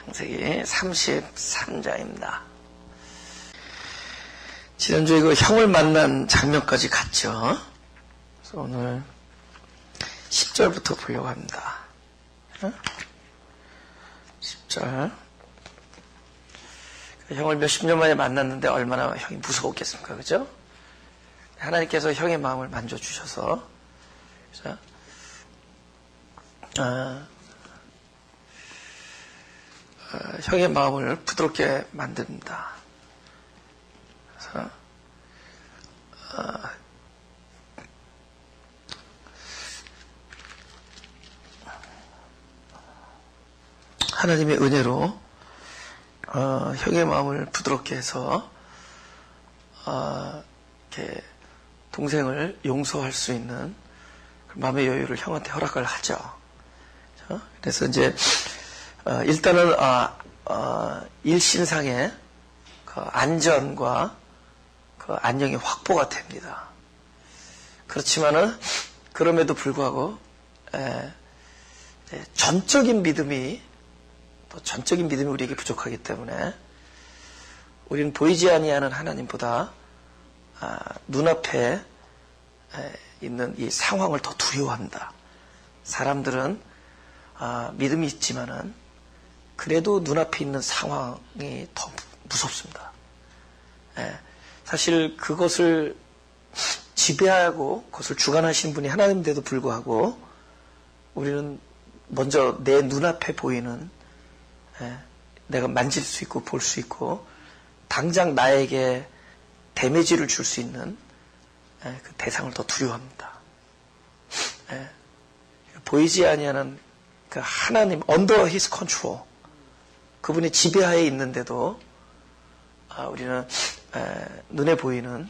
창세기 33장입니다. 지난주에 그 형을 만난 장면까지 갔죠. 그래서 오늘 10절부터 보려고 합니다. 10절. 형을 몇십 년 만에 만났는데 얼마나 형이 무서웠겠습니까? 그죠? 하나님께서 형의 마음을 만져주셔서, 그죠? 형의 마음을 부드럽게 만듭니다. 그래서, 하나님의 은혜로 형의 마음을 부드럽게 해서 이렇게 동생을 용서할 수 있는 마음의 여유를 형한테 허락을 하죠. 그래서 이제 일단은 일신상의 그 안전과 그 안녕이 확보가 됩니다. 그렇지만은 그럼에도 불구하고 전적인 믿음이 우리에게 부족하기 때문에 우리는 보이지 아니하는 하나님보다 눈앞에 있는 이 상황을 더 두려워한다. 사람들은 믿음이 있지만은 그래도 눈앞에 있는 상황이 더 무섭습니다. 사실 그것을 지배하고 그것을 주관하시는 분이 하나님인데도 불구하고 우리는 먼저 내 눈앞에 보이는 내가 만질 수 있고 볼 수 있고 당장 나에게 데미지를 줄 수 있는 그 대상을 더 두려워합니다. 보이지 아니하는 그 하나님 under his control, 그분의 지배하에 있는데도 우리는 눈에 보이는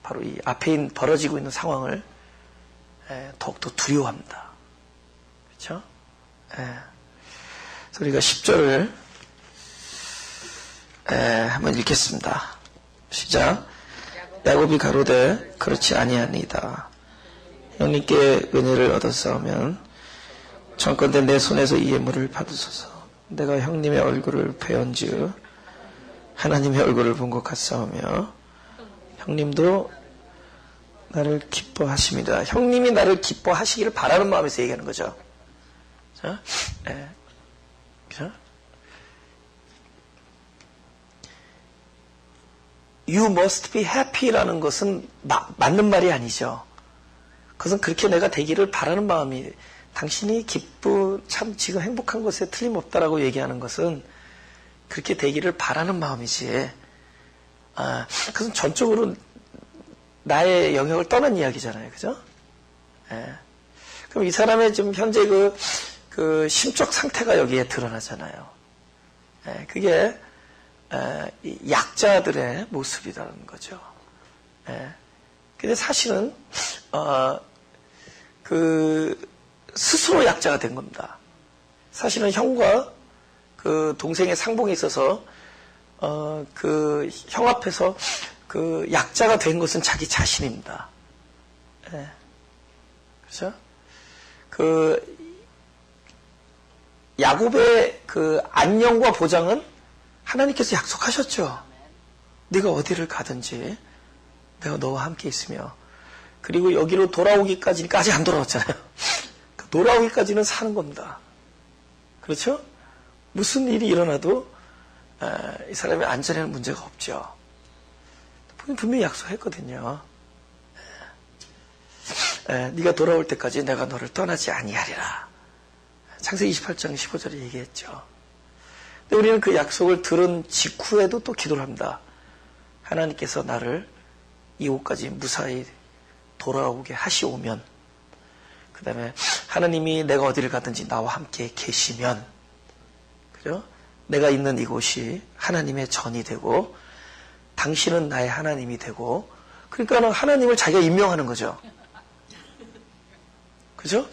바로 이 앞에 벌어지고 있는 상황을 더욱더 두려워합니다. 그렇죠? 그래서 우리가 10절을 한번 읽겠습니다. 시작. 야곱이 가로되 그렇지 아니하니이다. 형님께 은혜를 얻었사오면 청컨대 내 손에서 이 예물을 받으소서. 내가 형님의 얼굴을 배언지어 하나님의 얼굴을 본 것 같사오며 형님도 나를 기뻐하십니다. 형님이 나를 기뻐하시기를 바라는 마음에서 얘기하는 거죠. 자, 그죠? You must be happy라는 것은 맞는 말이 아니죠. 그것은 그렇게 내가 되기를 바라는 마음이, 당신이 참 지금 행복한 것에 틀림없다라고 얘기하는 것은 그렇게 되기를 바라는 마음이지, 그것은 전적으로 나의 영역을 떠난 이야기잖아요. 그죠? 그럼 이 사람의 지금 현재 그 심적 상태가 여기에 드러나잖아요. 그게 약자들의 모습이라는 거죠. 근데 사실은 스스로 약자가 된 겁니다. 사실은 형과 그 동생의 상봉에 있어서 그 형 앞에서 그 약자가 된 것은 자기 자신입니다. 그렇죠? 그 야곱의 그 안녕과 보장은 하나님께서 약속하셨죠. 네가 어디를 가든지 내가 너와 함께 있으며, 그리고 여기로 돌아오기까지는 아직 안 돌아왔잖아요. 돌아오기까지는 사는 겁니다. 그렇죠? 무슨 일이 일어나도 이 사람의 안전에는 문제가 없죠. 분명히 약속했거든요. 네가 돌아올 때까지 내가 너를 떠나지 아니하리라. 창세기 28장 15절에 얘기했죠. 근데 우리는 그 약속을 들은 직후에도 또 기도를 합니다. 하나님께서 나를 이곳까지 무사히 돌아오게 하시오면, 그 다음에 하나님이 내가 어디를 가든지 나와 함께 계시면, 그죠? 내가 있는 이곳이 하나님의 전이 되고 당신은 나의 하나님이 되고, 그러니까 하나님을 자기가 임명하는 거죠. 그죠?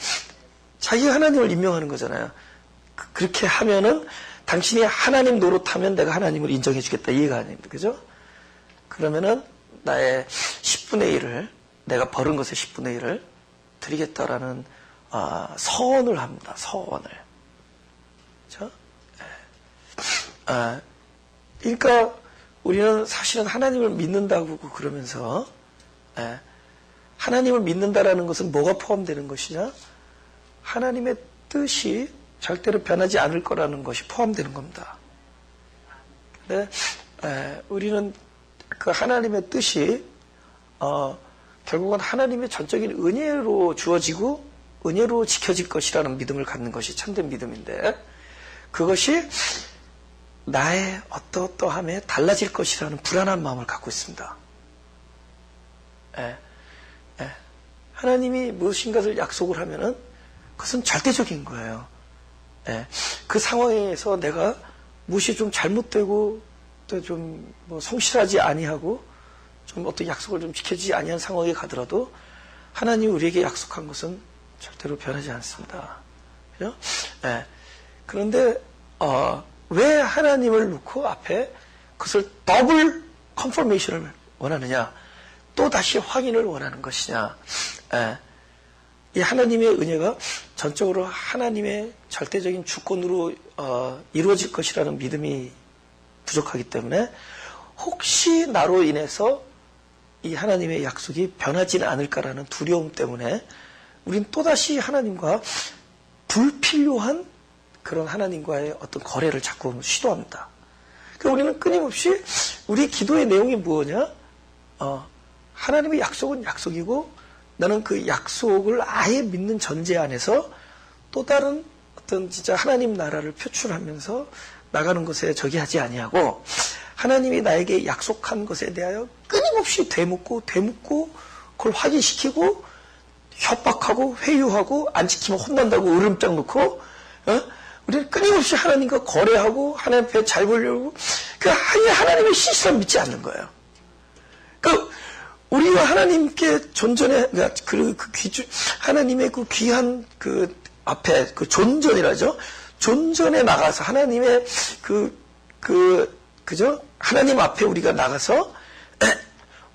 자기가 하나님을 임명하는 거잖아요. 그렇게 하면은 당신이 하나님 노릇하면 내가 하나님을 인정해 주겠다, 이해가 아닙니다. 그죠? 그러면은 나의 10분의 1을, 내가 벌은 것의 10분의 1을 드리겠다라는 서원을 합니다. 서원을. 그렇죠? 그러니까 우리는 사실은 하나님을 믿는다고 그러면서 하나님을 믿는다라는 것은 뭐가 포함되는 것이냐? 하나님의 뜻이 절대로 변하지 않을 거라는 것이 포함되는 겁니다. 근데 우리는 그 하나님의 뜻이 결국은 하나님의 전적인 은혜로 주어지고 은혜로 지켜질 것이라는 믿음을 갖는 것이 참된 믿음인데 그것이 나의 어떠어떠함에 달라질 것이라는 불안한 마음을 갖고 있습니다. 하나님이 무엇인가를 약속을 하면은 그것은 절대적인 거예요. 그 상황에서 내가 무엇이 좀 잘못되고 또 좀 뭐 성실하지 아니하고 좀 어떤 약속을 좀 지켜지지 아니한 상황에 가더라도 하나님이 우리에게 약속한 것은 절대로 변하지 않습니다. 그죠? 그런데 왜 하나님을 놓고 앞에 그것을 더블 컨퍼메이션을 원하느냐? 또 다시 확인을 원하는 것이냐? 이 하나님의 은혜가 전적으로 하나님의 절대적인 주권으로 이루어질 것이라는 믿음이 부족하기 때문에 혹시 나로 인해서 이 하나님의 약속이 변하지는 않을까라는 두려움 때문에 우린 또다시 하나님과 불필요한 그런 하나님과의 어떤 거래를 자꾸 시도합니다. 그러니까 우리는 끊임없이 우리 기도의 내용이 뭐냐? 하나님의 약속은 약속이고 나는 그 약속을 아예 믿는 전제 안에서 또 다른 어떤 진짜 하나님 나라를 표출하면서 나가는 것에 저기 하지 아니하고 하나님이 나에게 약속한 것에 대하여 끊임없이 되묻고 그걸 확인시키고 협박하고 회유하고 안 지키면 혼난다고 으름장 놓고 우리는 끊임없이 하나님과 거래하고 하나님 앞에 잘 보려고 하나님의 시스템을 믿지 않는 거예요. 우리와 하나님께 존전해 하나님의 그 귀한 그 앞에 그 존전이라죠. 존전에 나가서 하나님의 그죠? 하나님 앞에 우리가 나가서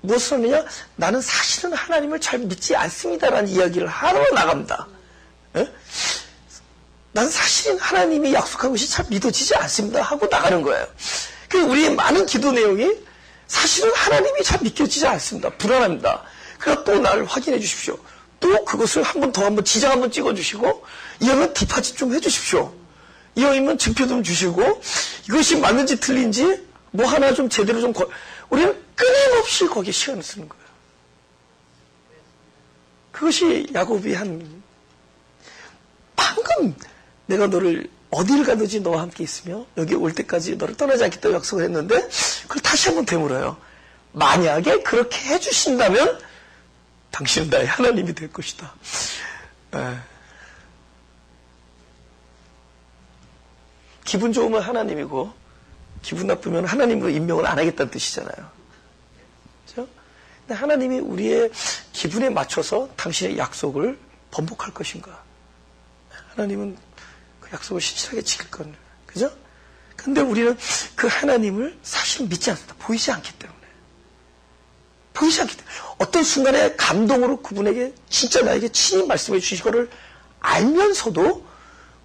무엇을 하느냐? 나는 사실은 하나님을 잘 믿지 않습니다라는 이야기를 하러 나갑니다. 난 사실은 하나님이 약속한 것이 잘 믿어지지 않습니다 하고 나가는 거예요. 우리의 많은 기도 내용이 사실은 하나님이 잘 믿겨지지 않습니다. 불안합니다. 그래서 또 나를 확인해 주십시오. 또 그것을 한번 지장 한번 찍어주시고 이왕이면 디파짓 좀 해주십시오. 이왕이면 증표 좀 주시고 이것이 맞는지 틀린지 뭐 하나 좀 제대로 좀 우리는 끊임없이 거기에 시간을 쓰는 거예요. 그것이 야곱이 방금 내가 너를 어디를 가든지 너와 함께 있으며 여기 올 때까지 너를 떠나지 않겠다고 약속을 했는데 그걸 다시 한번 되물어요. 만약에 그렇게 해주신다면 당신은 나의 하나님이 될 것이다. 기분 좋으면 하나님이고 기분 나쁘면 하나님으로 임명을 안 하겠다는 뜻이잖아요. 그렇죠? 근데 하나님이 우리의 기분에 맞춰서 당신의 약속을 번복할 것인가? 하나님은 그 약속을 신실하게 지킬 건, 그죠? 근데 우리는 그 하나님을 사실 믿지 않습니다. 보이지 않기 때문에. 어떤 순간에 감동으로 그분에게 진짜 나에게 친히 말씀해 주신 거를 알면서도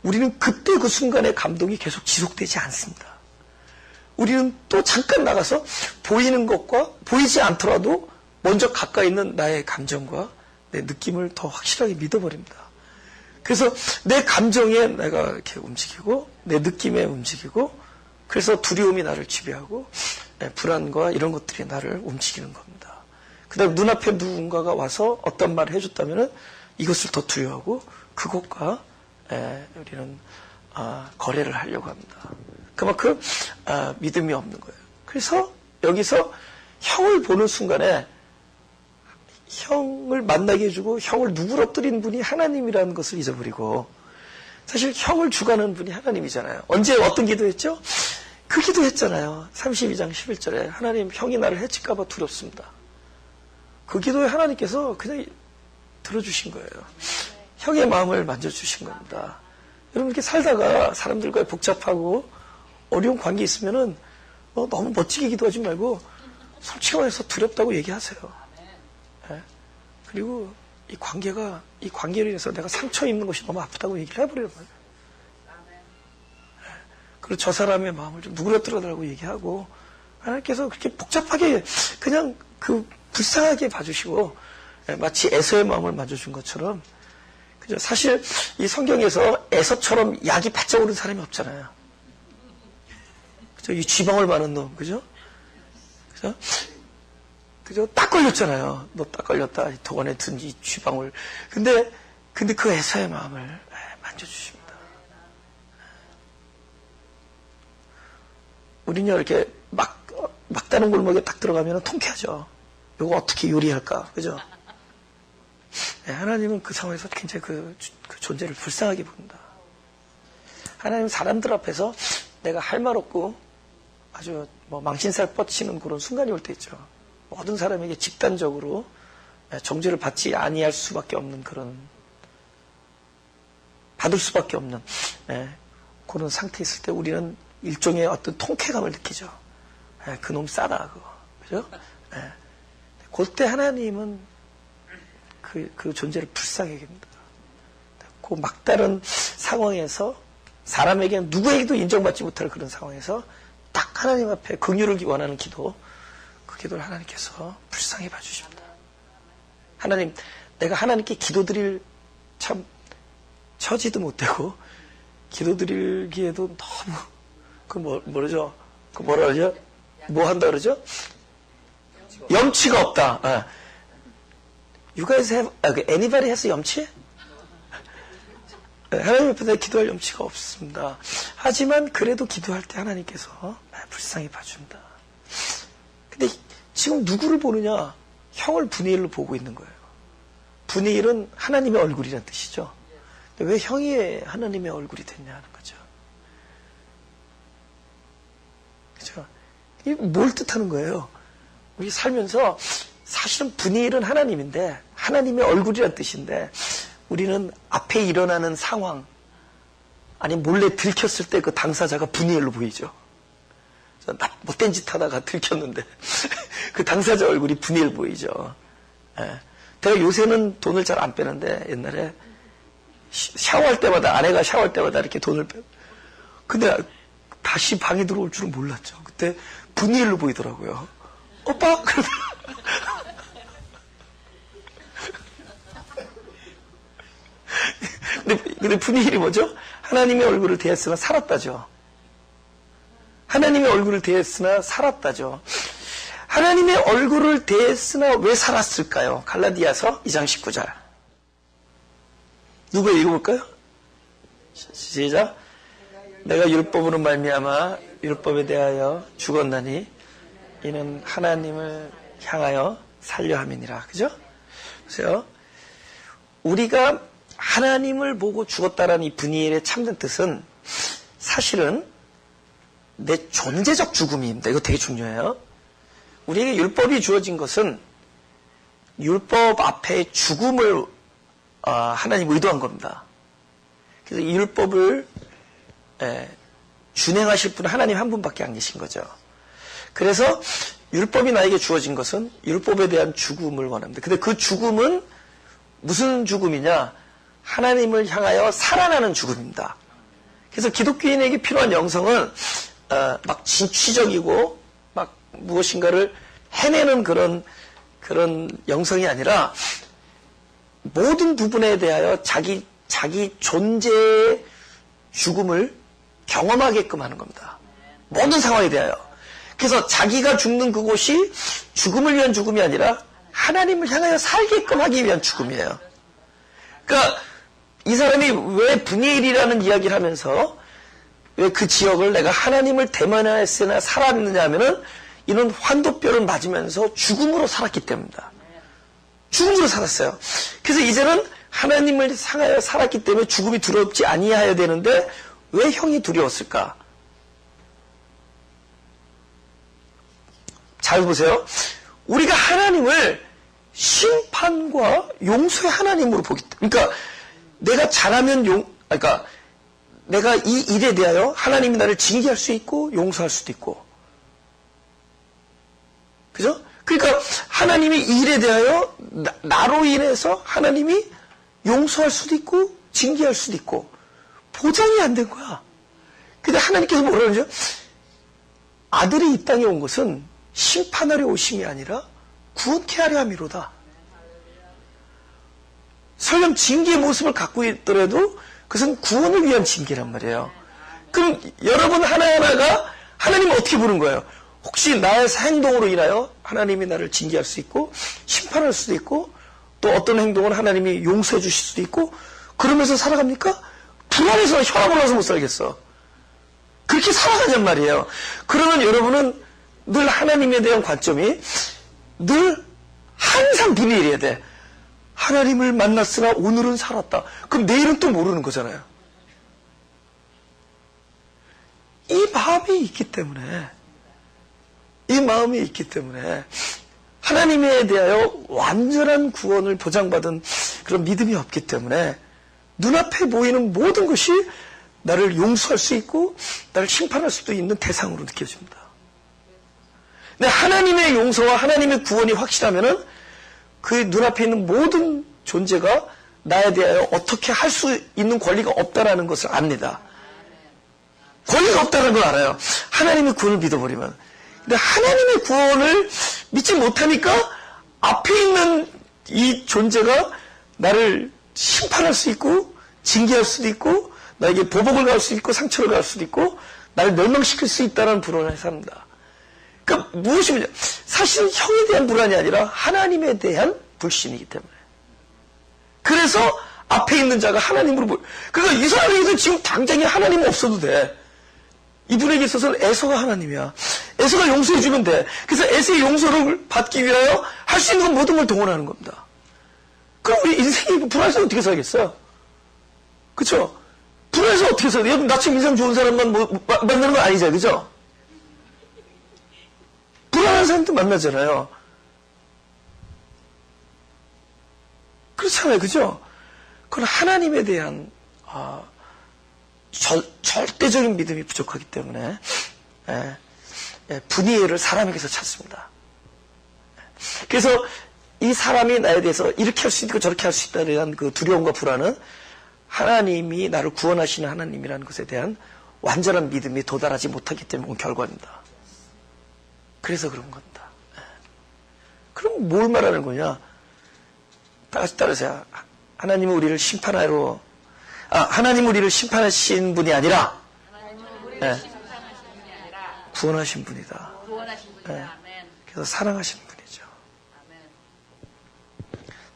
우리는 그때 그 순간의 감동이 계속 지속되지 않습니다. 우리는 또 잠깐 나가서 보이는 것과 보이지 않더라도 먼저 가까이 있는 나의 감정과 내 느낌을 더 확실하게 믿어버립니다. 그래서 내 감정에 내가 이렇게 움직이고 내 느낌에 움직이고 그래서 두려움이 나를 지배하고 불안과 이런 것들이 나를 움직이는 겁니다. 그 다음에 눈앞에 누군가가 와서 어떤 말을 해줬다면 이것을 더 두려워하고 그것과 우리는 거래를 하려고 합니다. 그만큼 믿음이 없는 거예요. 그래서 여기서 형을 보는 순간에 형을 만나게 해주고 형을 누그러뜨린 분이 하나님이라는 것을 잊어버리고 사실 형을 주관하는 분이 하나님이잖아요. 언제 어떤 기도했죠? 그 기도했잖아요. 32장 11절에 하나님 형이 나를 해칠까 봐 두렵습니다. 그 기도에 하나님께서 그냥 들어주신 거예요. 형의 마음을 만져주신 겁니다. 여러분 이렇게 살다가 사람들과 복잡하고 어려운 관계 있으면은 너무 멋지게 기도하지 말고 솔직히 말해서 두렵다고 얘기하세요. 네? 그리고 이 관계로 인해서 내가 상처 입는 것이 너무 아프다고 얘기를 해버리는 거예요. 네? 그리고 저 사람의 마음을 좀 누그러뜨려달라고 얘기하고, 하나님께서 그렇게 복잡하게 그냥 불쌍하게 봐주시고, 마치 에서의 마음을 만져준 것처럼, 그죠? 사실 이 성경에서 에서처럼 약이 바짝 오른 사람이 없잖아요. 그죠? 이 쥐방울 많은 놈, 그죠? 그죠? 그죠? 딱 걸렸잖아요. 너 딱 걸렸다. 도관에 든 이 쥐방울. 근데 그 에서의 마음을 만져주십니다. 우리는 이렇게 막다른 골목에 딱 들어가면 통쾌하죠. 이거 어떻게 요리할까? 그죠? 하나님은 그 상황에서 굉장히 그 존재를 불쌍하게 본다. 하나님은 사람들 앞에서 내가 할 말 없고 아주 망신살 뻗치는 그런 순간이 올 때 있죠. 모든 사람에게 집단적으로 정죄를 받지 아니할 수밖에 없는 그런, 받을 수밖에 없는 그런 상태에 있을 때 우리는 일종의 어떤 통쾌감을 느끼죠. 그놈 싸다 그거. 그죠? 그때 하나님은 그 존재를 불쌍하게 합니다. 그 막다른 상황에서 사람에게는 누구에게도 인정받지 못할 그런 상황에서 딱 하나님 앞에 긍휼을 원하는 기도, 그 기도를 하나님께서 불쌍히 봐주십니다. 하나님, 내가 하나님께 기도드릴 참 처지도 못되고 기도드리기에도 너무 뭐라죠? 뭐라 그러죠? 뭐 한다 그러죠? 염치가 없다. You guys have, anybody has 염치? 하나님 앞에 기도할 염치가 없습니다. 하지만 그래도 기도할 때 하나님께서 불쌍히 봐준다. 근데 지금 누구를 보느냐? 형을 분의 1로 보고 있는 거예요. 분의 1은 하나님의 얼굴이라는 뜻이죠. 근데 왜 형이 하나님의 얼굴이 됐냐 하는 거죠. 그죠? 이게 뭘 뜻하는 거예요? 우리 살면서 사실은 분의 1은 하나님인데, 하나님의 얼굴이라는 뜻인데, 우리는 앞에 일어나는 상황, 아니 몰래 들켰을 때 그 당사자가 분의 1로 보이죠. 못된 짓 하다가 들켰는데 그 당사자 얼굴이 분의 1 보이죠. 내가 요새는 돈을 잘 안 빼는데 옛날에 샤워할 때마다, 아내가 샤워할 때마다 이렇게 돈을 빼. 근데 다시 방에 들어올 줄은 몰랐죠. 그때 분의 1로 보이더라고요. 오빠? 근데 분의 1이 뭐죠? 하나님의 얼굴을 대했으나 살았다죠. 하나님의 얼굴을 대했으나 살았다죠. 하나님의 얼굴을 대했으나 왜 살았을까요? 갈라디아서 2장 19절. 누가 읽어볼까요? 시작. 내가 율법으로 말미암아 율법에 대하여 죽었나니 이는 하나님을 향하여 살려 함이니라. 그죠? 보세요. 우리가 하나님을 보고 죽었다라는 이 분이엘의 참된 뜻은 사실은 내 존재적 죽음입니다. 이거 되게 중요해요. 우리에게 율법이 주어진 것은 율법 앞에 죽음을 하나님 의도한 겁니다. 그래서 이 율법을 준행하실 분은 하나님 한 분밖에 안 계신 거죠. 그래서 율법이 나에게 주어진 것은 율법에 대한 죽음을 원합니다. 근데 그 죽음은 무슨 죽음이냐? 하나님을 향하여 살아나는 죽음입니다. 그래서 기독교인에게 필요한 영성은 막 진취적이고 막 무엇인가를 해내는 그런 영성이 아니라 모든 부분에 대하여 자기 존재의 죽음을 경험하게끔 하는 겁니다. 모든 상황에 대하여. 그래서 자기가 죽는 그곳이 죽음을 위한 죽음이 아니라 하나님을 향하여 살게끔 하기 위한 죽음이에요. 그러니까 이 사람이 왜 분이엘이라는 이야기를 하면서 왜 그 지역을 내가 하나님을 대면하였으나 살았느냐 하면은 이는 환도뼈를 맞으면서 죽음으로 살았기 때문이다. 죽음으로 살았어요. 그래서 이제는 하나님을 향하여 살았기 때문에 죽음이 두렵지 아니하여야 되는데 왜 형이 두려웠을까? 잘 보세요. 우리가 하나님을 심판과 용서의 하나님으로 보기 때문에, 그러니까 내가 잘하면 그러니까 내가 이 일에 대하여 하나님이 나를 징계할 수 있고 용서할 수도 있고, 그죠? 그러니까 하나님이 이 일에 대하여 나로 인해서 하나님이 용서할 수도 있고 징계할 수도 있고 보장이 안 된 거야. 근데 하나님께서 뭐라 그러죠? 아들이 이 땅에 온 것은 심판하려 오심이 아니라 구원케 하려 함이로다. 설령 징계의 모습을 갖고 있더라도 그것은 구원을 위한 징계란 말이에요. 그럼 여러분 하나하나가 하나님을 어떻게 보는 거예요? 혹시 나의 행동으로 인하여 하나님이 나를 징계할 수 있고 심판할 수도 있고 또 어떤 행동은 하나님이 용서해 주실 수도 있고 그러면서 살아갑니까? 불안해서 혈압 올라서 못 살겠어. 그렇게 살아가냔 말이에요. 그러면 여러분은 늘 하나님에 대한 관점이 늘 항상 비밀이어야 돼. 하나님을 만났으나 오늘은 살았다. 그럼 내일은 또 모르는 거잖아요. 이 마음이 있기 때문에 하나님에 대하여 완전한 구원을 보장받은 그런 믿음이 없기 때문에 눈앞에 보이는 모든 것이 나를 용서할 수 있고 나를 심판할 수도 있는 대상으로 느껴집니다. 근데 하나님의 용서와 하나님의 구원이 확실하면은 그 눈앞에 있는 모든 존재가 나에 대하여 어떻게 할 수 있는 권리가 없다라는 것을 압니다. 권리가 없다는 걸 알아요. 하나님의 구원을 믿어버리면. 근데 하나님의 구원을 믿지 못하니까 앞에 있는 이 존재가 나를 심판할 수 있고 징계할 수도 있고 나에게 보복을 가할 수 있고 상처를 가할 수도 있고 나를 멸망시킬 수 있다는 불안을 삽니다. 그러니까 무엇이냐? 사실은 형에 대한 불안이 아니라 하나님에 대한 불신이기 때문에. 그래서 앞에 있는 자가 하나님으로 그러니까 이 사람에게도 지금 당장에 하나님은 없어도 돼. 이분에게 있어서는 에서가 하나님이야. 에서가 용서해주면 돼. 그래서 에서의 용서를 받기 위하여 할 수 있는 모든 걸 동원하는 겁니다. 그럼 우리 인생이 불안해서 어떻게 살겠어? 그쵸? 불안해서 어떻게 살아? 여러분, 나처럼 인상 좋은 사람만 만나는 건 아니잖아요. 그죠? 불안한 사람도 만나잖아요. 그렇잖아요. 그죠? 그건 하나님에 대한, 절대적인 믿음이 부족하기 때문에, 분이엘을 사람에게서 찾습니다. 그래서 이 사람이 나에 대해서 이렇게 할 수 있고 저렇게 할 수 있다에 대한 그 두려움과 불안은 하나님이 나를 구원하시는 하나님이라는 것에 대한 완전한 믿음이 도달하지 못하기 때문에 온 결과입니다. 그래서 그런 겁니다. 그럼 뭘 말하는 거냐? 다 같이 따르세요. 하나님은 우리를 심판하러, 하나님은 우리를 심판하신 분이 아니라, 구원하신 분이다. 그래서 사랑하신 분이죠.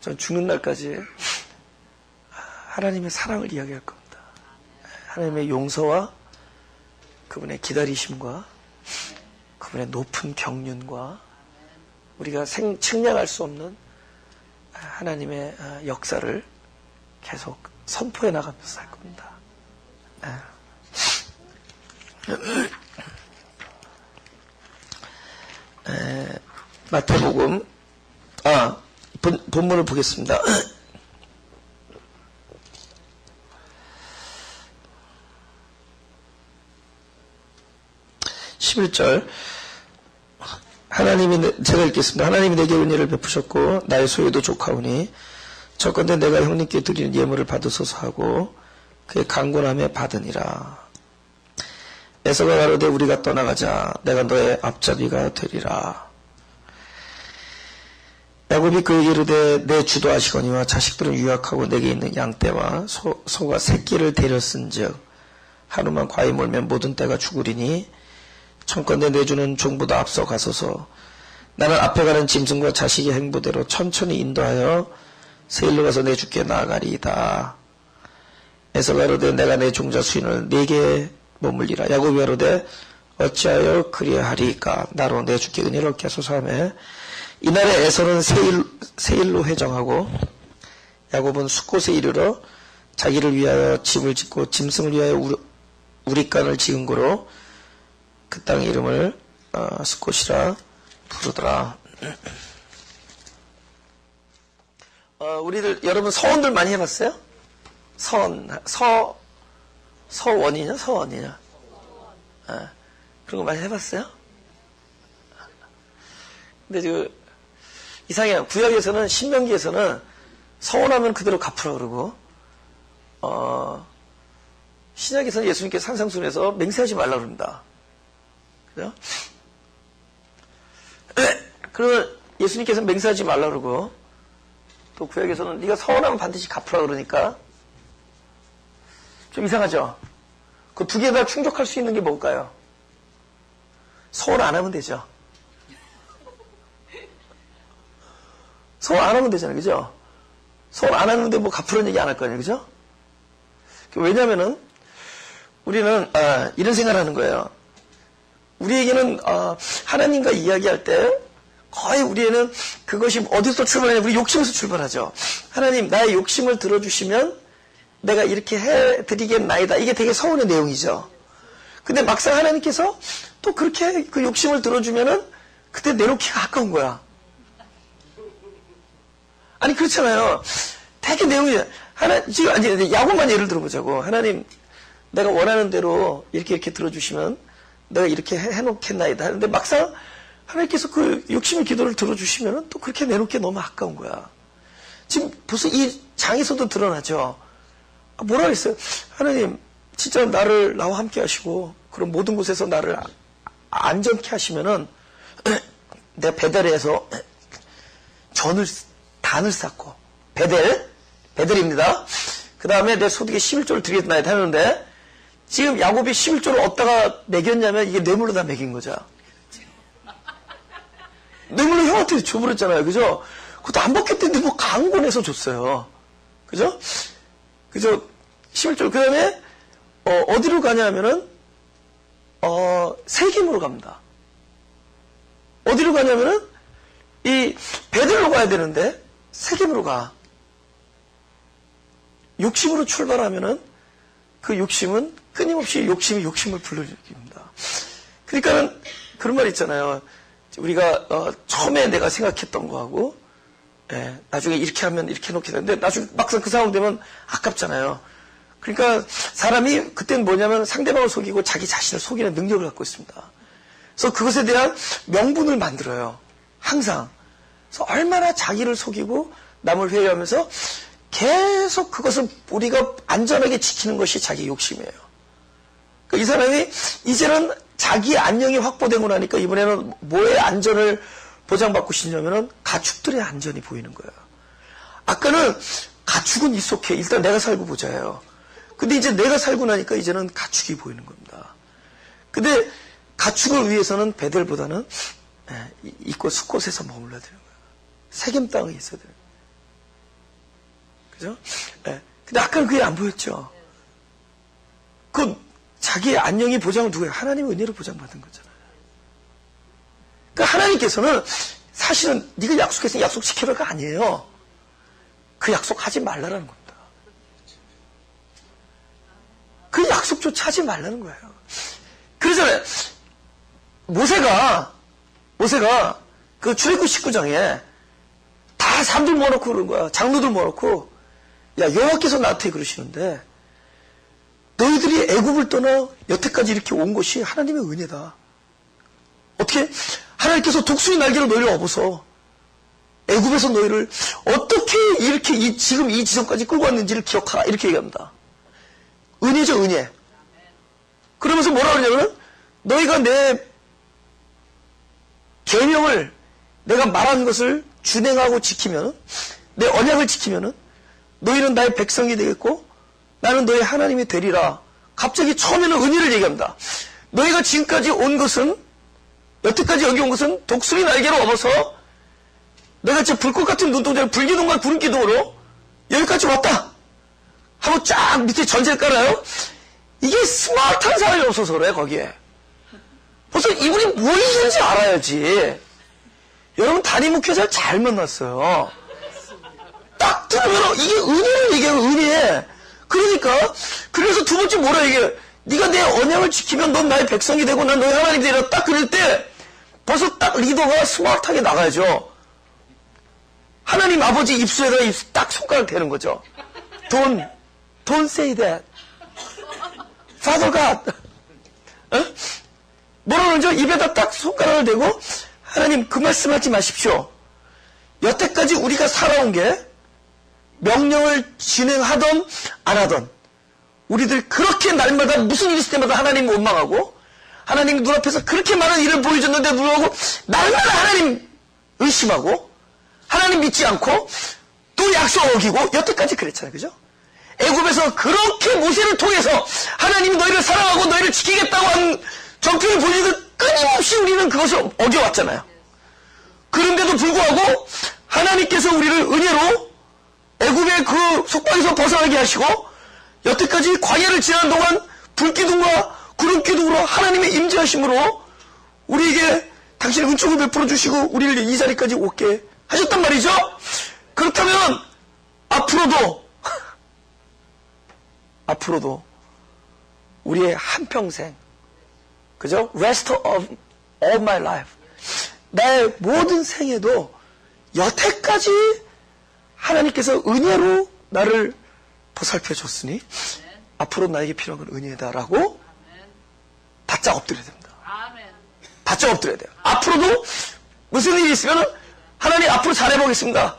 전 죽는 날까지 하나님의 사랑을 이야기할 겁니다. 하나님의 용서와 그분의 기다리심과 그분의 높은 경륜과 우리가 측량할 수 없는 하나님의 역사를 계속 선포해 나가면서 살 겁니다. 마태복음 본문을 보겠습니다. 11절 제가 읽겠습니다. 하나님이 내게 은혜를 베푸셨고 나의 소유도 족하오니 저건대 내가 형님께 드리는 예물을 받으소서 하고 그의 강권함에 받으니라. 에서가 가로되 우리가 떠나가자 내가 너의 앞잡이가 되리라. 야곱이 그에게 이르되 내 주도 하시거니와 자식들은 유약하고 내게 있는 양떼와 소가 새끼를 데렸은즉 하루만 과히 몰면 모든 떼가 죽으리니 청컨대 내 주는 종보다 앞서 가소서. 나는 앞에 가는 짐승과 자식의 행보대로 천천히 인도하여 세일로 가서 내 주께 나아가리이다. 에서가 가로되 내가 내 종자 수인을 네게 머물리라. 야곱이 가로되 어찌하여 그리하리까 나로 내 주께 은혜를 얻게 하소서 하매 이날에 에서는 세일로 회정하고 야곱은 숫곳에 이르러 자기를 위하여 집을 짓고 짐승을 위하여 우리간을 지은 고로 그 땅의 이름을 숫곳이라 부르더라. 우리들 여러분 서원들 많이 해봤어요? 서원이냐? 그런 거 많이 해봤어요? 근데 이상해요. 구약에서는, 신명기에서는 서원하면 그대로 갚으라 그러고, 신약에서는 예수님께서 산상순에서 맹세하지 말라고 그럽니다. 그죠? 그러면 예수님께서는 맹세하지 말라고 그러고, 또 구약에서는 네가 서원하면 반드시 갚으라 그러니까, 좀 이상하죠? 그 두 개 다 충족할 수 있는 게 뭘까요? 서원 안 하면 되죠. 서원 안 하면 되잖아요. 그죠? 서원 안 하는데 뭐 갚으라는 얘기 안 할 거 아니에요. 그죠? 왜냐면은, 우리는, 이런 생각을 하는 거예요. 우리에게는, 하나님과 이야기할 때, 거의 우리에는 그것이 어디서 출발하냐, 우리 욕심에서 출발하죠. 하나님, 나의 욕심을 들어주시면, 내가 이렇게 해드리겠나이다. 이게 되게 서운의 내용이죠. 근데 막상 하나님께서 또 그렇게 그 욕심을 들어주면은, 그때 내놓기가 아까운 거야. 아니, 그렇잖아요. 되게 내용이, 지금, 아니, 야곱만 예를 들어보자고. 하나님, 내가 원하는 대로 이렇게 들어주시면 내가 이렇게 해놓겠나이다 하는데 막상 하나님께서 그 욕심의 기도를 들어주시면 또 그렇게 내놓기 너무 아까운 거야. 지금 벌써 이 장에서도 드러나죠. 뭐라 그랬어요? 하나님, 진짜 나와 함께 하시고 그런 모든 곳에서 나를 안전케 하시면은 내가 베델에서 단을 쌓고 베델입니다. 그 다음에 내 소득의 11조를 드리겠나이다 하는데 지금 야곱이 11조를 얻다가 매겼냐면 이게 뇌물로 다 매긴 거죠. 뇌물로 형한테 줘버렸잖아요. 그죠? 그것도 안 받겠다는데 뭐 강고 내서 줬어요. 그죠? 그죠? 11조. 그 다음에, 어디로 가냐면은, 세겜으로 갑니다. 어디로 가냐면은, 이 베델로 가야 되는데, 세겜으로 가. 욕심으로 출발하면은, 그 욕심은 끊임없이 욕심을 불러일으킵니다. 그러니까 그런 말 있잖아요. 우리가 처음에 내가 생각했던 거하고 나중에 이렇게 하면 이렇게 해놓게 되는데 나중에 막상 그 상황 되면 아깝잖아요. 그러니까 사람이 그때는 뭐냐면 상대방을 속이고 자기 자신을 속이는 능력을 갖고 있습니다. 그래서 그것에 대한 명분을 만들어요. 항상. 그래서 얼마나 자기를 속이고 남을 회유하면서 계속 그것을 우리가 안전하게 지키는 것이 자기 욕심이에요. 그러니까 이 사람이 이제는 자기 안녕이 확보되고 나니까 이번에는 뭐의 안전을 보장받고 싶냐면은 가축들의 안전이 보이는 거예요. 아까는 가축은 있었게 일단 내가 살고 보자예요. 근데 이제 내가 살고 나니까 이제는 가축이 보이는 겁니다. 근데 가축을 위해서는 베델보다는 이곳 숲곳에서 머물러야 되는 거예요. 세겜 땅에 있어야 되는 거예요. 그죠? 근데 아까는 그게 안 보였죠. 그 자기의 안녕이 보장을 누구예요? 하나님의 은혜로 보장받은 거잖아요. 그러니까 하나님께서는 사실은 네가 약속했으니 약속 지켜라가 아니에요. 그 약속 하지 말라라는 겁니다. 그 약속조차 하지 말라는 거예요. 그러잖아요. 모세가 그 출애굽 19장에 다 사람들 모아놓고 그런 거야. 장로들 모아놓고 야 여호와께서 나한테 그러시는데 너희들이 애굽을 떠나 여태까지 이렇게 온 것이 하나님의 은혜다. 어떻게? 하나님께서 독수리 날개로 너희를 업어서 애굽에서 너희를 어떻게 이렇게 지금 이 지점까지 끌고 왔는지를 기억하라. 이렇게 얘기합니다. 은혜죠, 은혜. 그러면서 뭐라 그러냐면 너희가 내 계명을 내가 말한 것을 준행하고 지키면 내 언약을 지키면 너희는 나의 백성이 되겠고 나는 너의 하나님이 되리라. 갑자기 처음에는 은혜를 얘기합니다. 너희가 지금까지 온 것은 여태까지 여기 온 것은 독수리 날개로 업어서 내가 진짜 불꽃 같은 눈동자를 불기둥과 구름기둥으로 여기까지 왔다 하고 쫙 밑에 전체를 깔아요. 이게 스마트한 사람이 없어서 그래. 거기에 벌써 이분이 무엇인지 알아야지. 여러분 담임 목회자를 잘 만났어요. 딱 들으면 이게 은혜를 얘기해요. 은혜. 그러니까 그래서 두 번째 뭐라 얘기해. 네가 내 언약을 지키면 넌 나의 백성이 되고 난 너의 하나님이 되리라. 딱 그럴 때 벌써 딱 리더가 스마트하게 나가야죠. 하나님 아버지 입술에다 딱 손가락 대는 거죠. Don't say that. Father God. 뭐라 그러죠? 입에다 딱 손가락을 대고 하나님 그 말씀하지 마십시오. 여태까지 우리가 살아온 게 명령을 진행하던 안 하던 우리들이 그렇게 날마다 무슨 일이 있을 때마다 하나님 원망하고 하나님 눈앞에서 그렇게 많은 일을 보여줬는데 불구하고 날마다 하나님 의심하고 하나님 믿지 않고 또 약속 어기고 여태까지 그랬잖아요. 그죠? 애굽에서 그렇게 모세를 통해서 하나님이 너희를 사랑하고 너희를 지키겠다고 한 정표를 보여주듯 끊임없이 우리는 그것을 어겨왔잖아요. 그런데도 불구하고 하나님께서 우리를 은혜로 애굽의 그 속박에서 벗어나게 하시고 여태까지 광야를 지나는 동안 불기둥과 구름기둥으로 하나님의 임재하심으로 우리에게 당신의 은총을 베풀어 주시고 우리를 이 자리까지 오게 하셨단 말이죠. 그렇다면 앞으로도 우리의 한평생, 그죠? Rest of all my life, 나의 모든 생에도 여태까지 하나님께서 은혜로 나를 보살펴 줬으니 앞으로 나에게 필요한 건 은혜다라고 바짝 엎드려야 됩니다. 바짝 엎드려야 돼요. 앞으로도 무슨 일이 있으면 하나님 앞으로 잘해보겠습니다.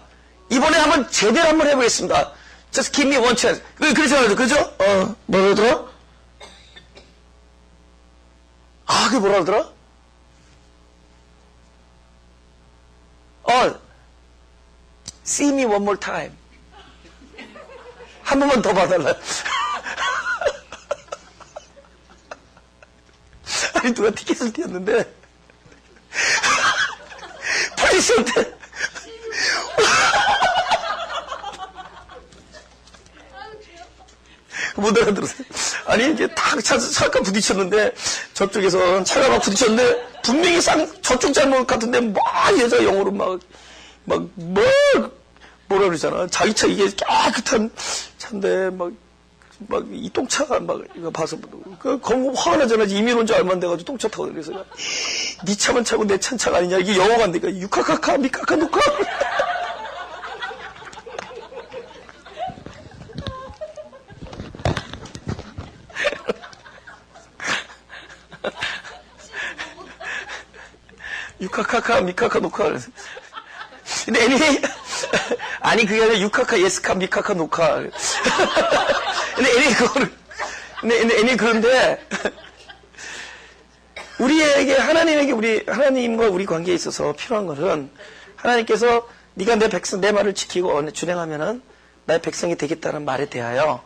이번에 한번 제대로 한번 해보겠습니다. Just give me one chance. 그래서 그죠? 뭐라 그러더라? 그게 뭐라 그러더라? See me one more time. 한 번만 더 봐달라. 아니 누가 티켓을 띄었는데 폴리스한테 못 알아들었어요. 아니 이제 딱 차가 부딪혔는데 저쪽에서 차가 막 부딪혔는데 분명히 저쪽 잘못 같은데 막 여자 영어로 뭐라 그러잖아. 자기 차 이게 깨끗한 차인데 막 이 똥차 막 이거 봐서 검고 화가 나잖아. 이민 온 지 얼마 안 돼가지고 똥차 타고 그래서 네 차만 차고 내 차가 아니냐. 이게 영어가 안 되니까 유카카카 미카카 노카. 유카카카 미카카 노카. 근데 아니 그게 아니라 유카카 예스카 미카카 노카. 근데 그런데 우리에게 하나님과 우리 관계에 있어서 필요한 것은 하나님께서 네가 내 백성 내 말을 지키고 준행하면은 나의 백성이 되겠다는 말에 대하여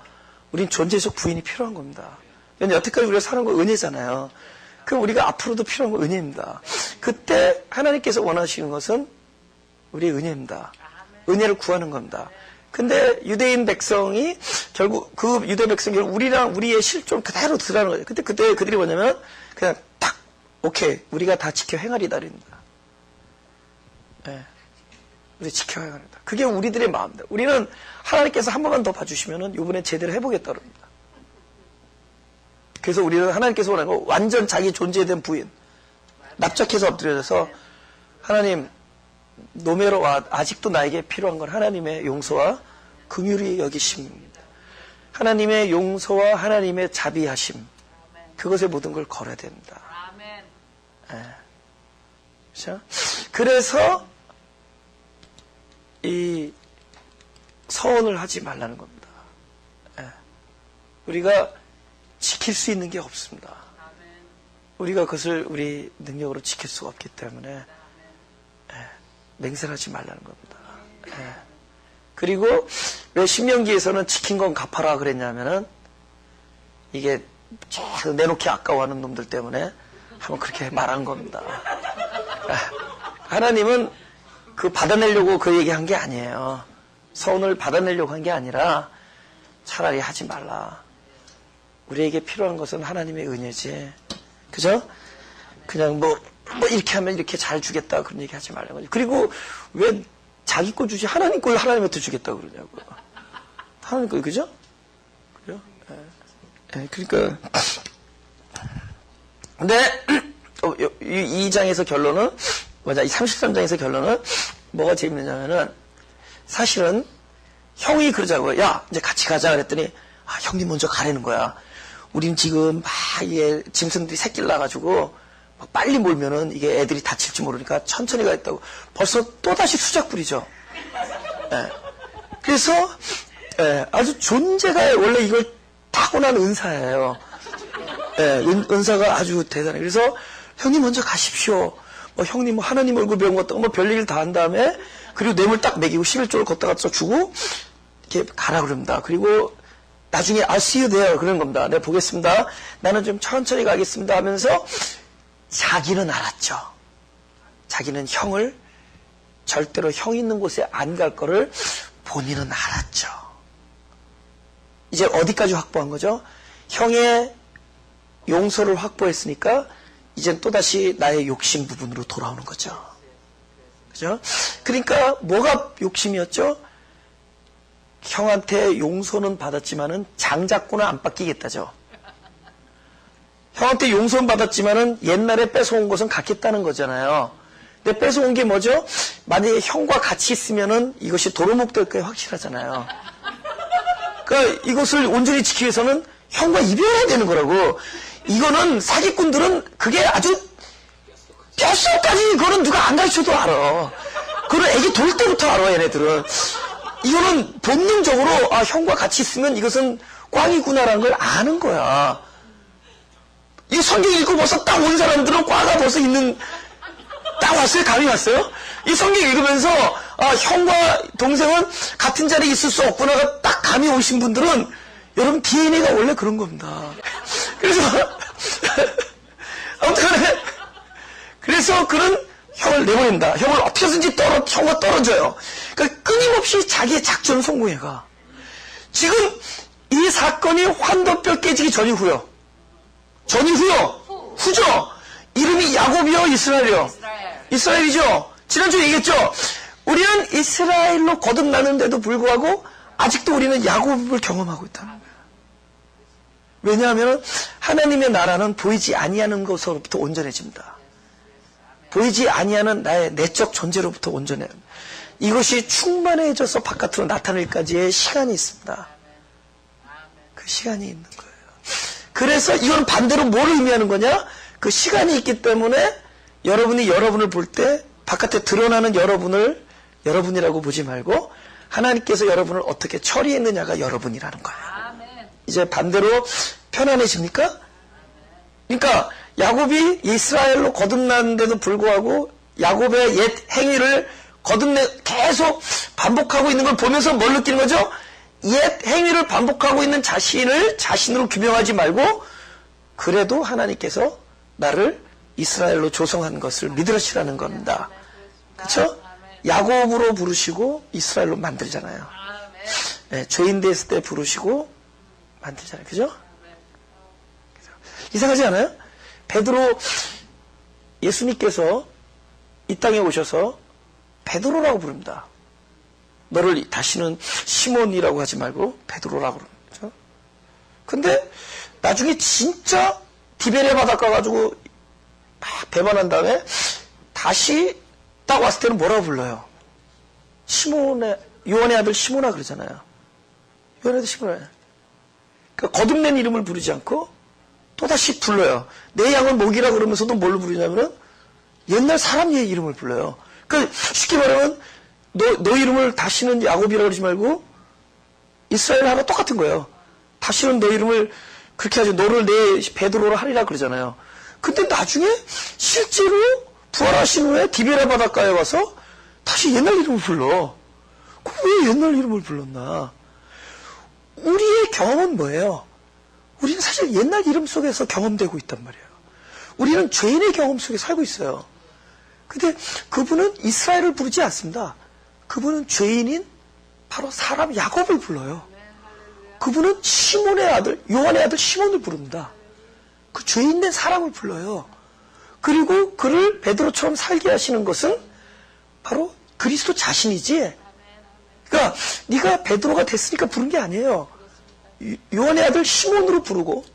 우린 존재적 부인이 필요한 겁니다. 여태까지 우리가 사는 건 은혜잖아요. 그럼 우리가 앞으로도 필요한 건 은혜입니다. 그때 하나님께서 원하시는 것은 우리의 은혜입니다. 은혜를 구하는 겁니다. 근데 유대인 백성이 결국 그 유대 백성이 우리랑 우리의 실존 그대로 드러나는 거죠. 그때 그들이 뭐냐면 그냥 딱 오케이 우리가 다 지켜 행하리다 그럽니다. 네. 우리 지켜 행하리다. 그게 우리들의 마음입니다. 우리는 하나님께서 한 번만 더 봐주시면은 이번에 제대로 해보겠다 그럽니다. 그래서 우리는 하나님께서 원하는 거 완전 자기 존재에 대한 부인 납작해서 엎드려져서 하나님 노매로 아직도 나에게 필요한 건 하나님의 용서와 긍휼히 여기심입니다. 하나님의 용서와 하나님의 자비하심 그것에 모든 걸 걸어야 됩니다. 네. 그렇죠? 그래서 이 서원을 하지 말라는 겁니다. 네. 우리가 지킬 수 있는 게 없습니다. 우리가 그것을 우리 능력으로 지킬 수가 없기 때문에 맹세하지 말라는 겁니다. 그리고 왜 신명기에서는 지킨 건 갚아라 그랬냐면은 이게 내놓기 아까워하는 놈들 때문에 한번 그렇게 말한 겁니다. 하나님은 그 받아내려고 그 얘기한 게 아니에요. 서운을 받아내려고 한 게 아니라 차라리 하지 말라. 우리에게 필요한 것은 하나님의 은혜지. 그죠? 그냥 뭐 이렇게 하면 이렇게 잘 주겠다 그런 얘기 하지 말라고. 그리고 왜 자기 거 주지 하나님 걸 하나님한테 주겠다 그러냐고. 하나님 거 그죠? 그죠? 그러니까 근데 이 장에서 결론은 이 33장에서 결론은 뭐가 재밌느냐면은 사실은 형이 그러자고요. 야 이제 같이 가자 그랬더니 형님 먼저 가라는 거야. 우린 지금 막 이게 짐승들이 새끼를 낳아가지고 빨리 몰면은 이게 애들이 다칠지 모르니까 천천히 가겠다고 벌써 또다시 수작 부리죠. 그래서 아주 존재가 원래 이걸 다 타고난 은사예요. 예, 은사가 아주 대단해요. 그래서 형님 먼저 가십시오. 뭐 형님 뭐 하나님 얼굴 배운 것도 뭐 별얘기를 다 한 다음에 그리고 뇌물 딱 먹이고 11조를 걷다가 주고 이렇게 가라 그럽니다. 그리고 나중에 I'll see you there 그런 겁니다. 네, 보겠습니다. 나는 좀 천천히 가겠습니다 하면서 자기는 알았죠. 자기는 형을 절대로 형 있는 곳에 안 갈 거를 본인은 알았죠. 이제 어디까지 확보한 거죠? 형의 용서를 확보했으니까 이젠 또다시 나의 욕심 부분으로 돌아오는 거죠. 그죠? 그러니까 뭐가 욕심이었죠? 형한테 용서는 받았지만은 장자권은 안 뺏기겠다죠. 형한테 용서는 받았지만은 옛날에 뺏어온 것은 갖겠다는 거잖아요. 근데 뺏어온 게 뭐죠? 만약에 형과 같이 있으면은 이것이 도루묵 될 게 확실하잖아요. 그러니까 이것을 온전히 지키기 위해서는 형과 이별해야 되는 거라고. 이거는 사기꾼들은 그게 아주 뼛속까지 그거는 누가 안 가르쳐도 알아. 그거는 애기 돌 때부터 알아, 얘네들은. 이거는 본능적으로 아, 형과 같이 있으면 이것은 꽝이구나라는 걸 아는 거야. 이 성경 읽고 벌써 딱 온 사람들은 꽝가 벌써 있는 딱 왔어요? 감이 왔어요? 이 성경 읽으면서 아, 형과 동생은 같은 자리에 있을 수 없구나가 딱 감이 오신 분들은 여러분 DNA가 원래 그런 겁니다. 그래서 아무튼 그래서 그는 형을 내보낸다. 형을 어떻게든지 형과 떨어져요. 그러니까 끊임없이 자기의 작전을 성공해가. 지금 이 사건이 환도뼈 깨지기 전이후요. 후죠. 이름이 야곱이요, 이스라엘이요? 이스라엘이죠. 지난주에 얘기했죠. 우리는 이스라엘로 거듭나는데도 불구하고 아직도 우리는 야곱을 경험하고 있다는 거예요. 왜냐하면 하나님의 나라는 보이지 아니하는 것으로부터 온전해집니다. 보이지 아니하는 나의 내적 존재로부터 온전해요. 이것이 충만해져서 바깥으로 나타날까지의 시간이 있습니다. 그 시간이 있는 거예요. 그래서 이건 반대로 뭘 의미하는 거냐? 그 시간이 있기 때문에 여러분이 여러분을 볼 때 바깥에 드러나는 여러분을 여러분이라고 보지 말고 하나님께서 여러분을 어떻게 처리했느냐가 여러분이라는 거예요. 이제 반대로 편안해집니까? 그러니까 야곱이 이스라엘로 거듭났는데도 불구하고 야곱의 옛 행위를 계속 반복하고 있는 걸 보면서 뭘 느끼는 거죠? 옛 행위를 반복하고 있는 자신을 자신으로 규명하지 말고 그래도 하나님께서 나를 이스라엘로 조성한 것을 믿으시라는 겁니다. 그렇죠? 야곱으로 부르시고 이스라엘로 만들잖아요. 네, 죄인 됐을 때 부르시고 만들잖아요. 그죠? 이상하지 않아요? 베드로 예수님께서 이 땅에 오셔서 베드로라고 부릅니다. 너를 다시는 시몬이라고 하지 말고 베드로라고 부릅니다. 근데 나중에 진짜 디베레 바닷가 가지고 막 배반한 다음에 다시 딱 왔을 때는 뭐라고 불러요? 요한의 아들 시몬아 그러잖아요. 요한의 아들 시몬아. 그러니까 거듭낸 이름을 부르지 않고 또다시 불러요. 내 양을 목이라 그러면서도 뭘로 부르냐면은 옛날 사람의 이름을 불러요. 그러니까 쉽게 말하면 너 이름을 다시는 야곱이라고 그러지 말고 이스라엘 하나 똑같은 거예요. 다시는 너 이름을 그렇게 하지 너를 내 베드로로 하리라 그러잖아요. 근데 나중에 실제로 부활하신 후에 디베라 바닷가에 와서 다시 옛날 이름을 불러. 왜 옛날 이름을 불렀나? 우리의 경험은 뭐예요? 우리는 사실 옛날 이름 속에서 경험되고 있단 말이에요. 우리는 죄인의 경험 속에 살고 있어요. 근데 그분은 이스라엘을 부르지 않습니다. 그분은 죄인인 바로 사람 야곱을 불러요. 그분은 시몬의 아들, 요한의 아들 시몬을 부릅니다. 그 죄인된 사람을 불러요. 그리고 그를 베드로처럼 살게 하시는 것은 바로 그리스도 자신이지. 그러니까 네가 베드로가 됐으니까 부른 게 아니에요. 요한의 아들 시몬으로 부르고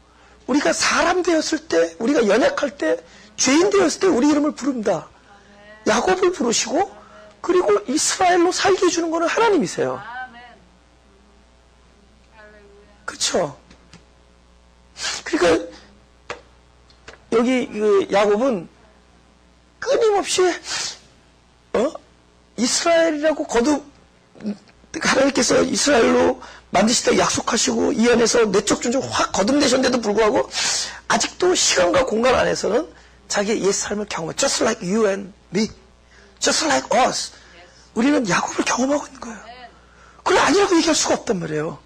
우리가 사람 되었을 때, 우리가 연약할 때, 죄인 되었을 때 우리 이름을 부릅니다. 야곱을 부르시고 그리고 이스라엘로 살게 해주는 것은 하나님이세요. 그렇죠? 그러니까 여기 그 야곱은 끊임없이 이스라엘이라고 거듭 하나님께서 이스라엘로 만드시다 약속하시고 이 안에서 내적 존재 확 거듭내셨는데도 불구하고 아직도 시간과 공간 안에서는 자기의 옛 삶을 경험해. Just like you and me. Just like us. 우리는 야곱을 경험하고 있는 거예요. 그걸 아니라고 얘기할 수가 없단 말이에요.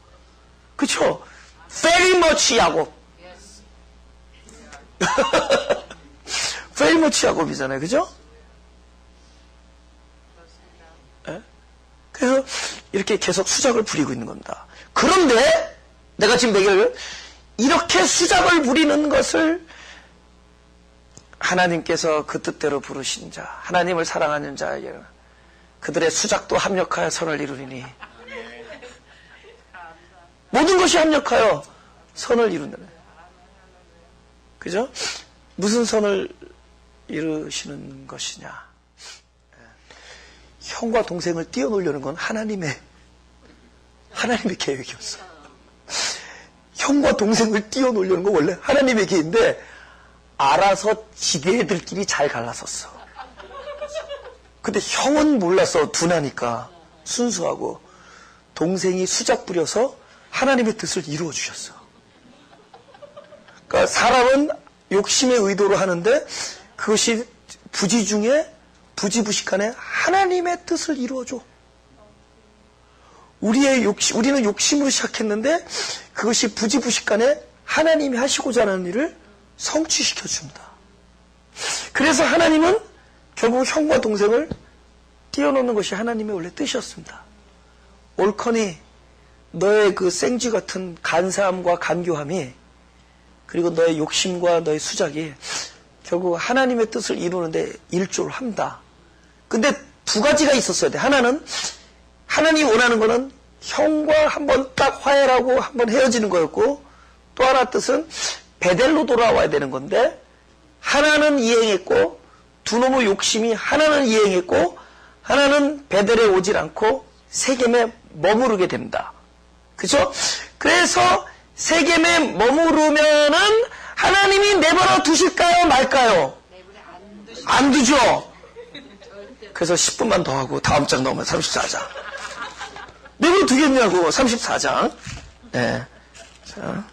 그렇죠? Very much 야곱. Very much 야곱이잖아요. 그죠? 네? 그래서 이렇게 계속 수작을 부리고 있는 겁니다. 그런데 내가 지금 얘기를 이렇게 수작을 부리는 것을 하나님께서 그 뜻대로 부르신 자, 하나님을 사랑하는 자에게는 그들의 수작도 합력하여 선을 이루리니 모든 것이 합력하여 선을 이룬다. 그죠? 무슨 선을 이루시는 것이냐? 형과 동생을 띄워놓으려는 건 하나님의 계획이었어. 형과 동생을 띄워놓으려는 건 원래 하나님의 계획인데 알아서 지대들끼리 잘 갈라섰어. 근데 형은 몰라서 둔하니까 순수하고 동생이 수작 부려서 하나님의 뜻을 이루어 주셨어. 그러니까 사람은 욕심의 의도로 하는데 그것이 부지 중에 부지부식간에 하나님의 뜻을 이루어줘. 우리는 욕심으로 시작했는데 그것이 부지부식간에 하나님이 하시고자 하는 일을 성취시켜 줍니다. 그래서 하나님은 결국 형과 동생을 띄워놓는 것이 하나님의 원래 뜻이었습니다. 옳거니 너의 그 생쥐 같은 간사함과 간교함이 그리고 너의 욕심과 너의 수작이 결국 하나님의 뜻을 이루는데 일조를 합니다. 근데 두 가지가 있었어야 돼. 하나는 하나님이 원하는 거는 형과 한번 딱 화해하고 한번 헤어지는 거였고 또 하나 뜻은 베델로 돌아와야 되는 건데 하나는 이행했고 두 놈의 욕심이 하나는 이행했고 하나는 베델에 오질 않고 세겜에 머무르게 됩니다. 그죠? 그래서 세겜에 머무르면은 하나님이 내버려 두실까요? 말까요? 안 두죠. 그래서 10분만 더 하고 다음 장 넘으면 34장. 내버려 두겠냐고. 34장. 네. 자.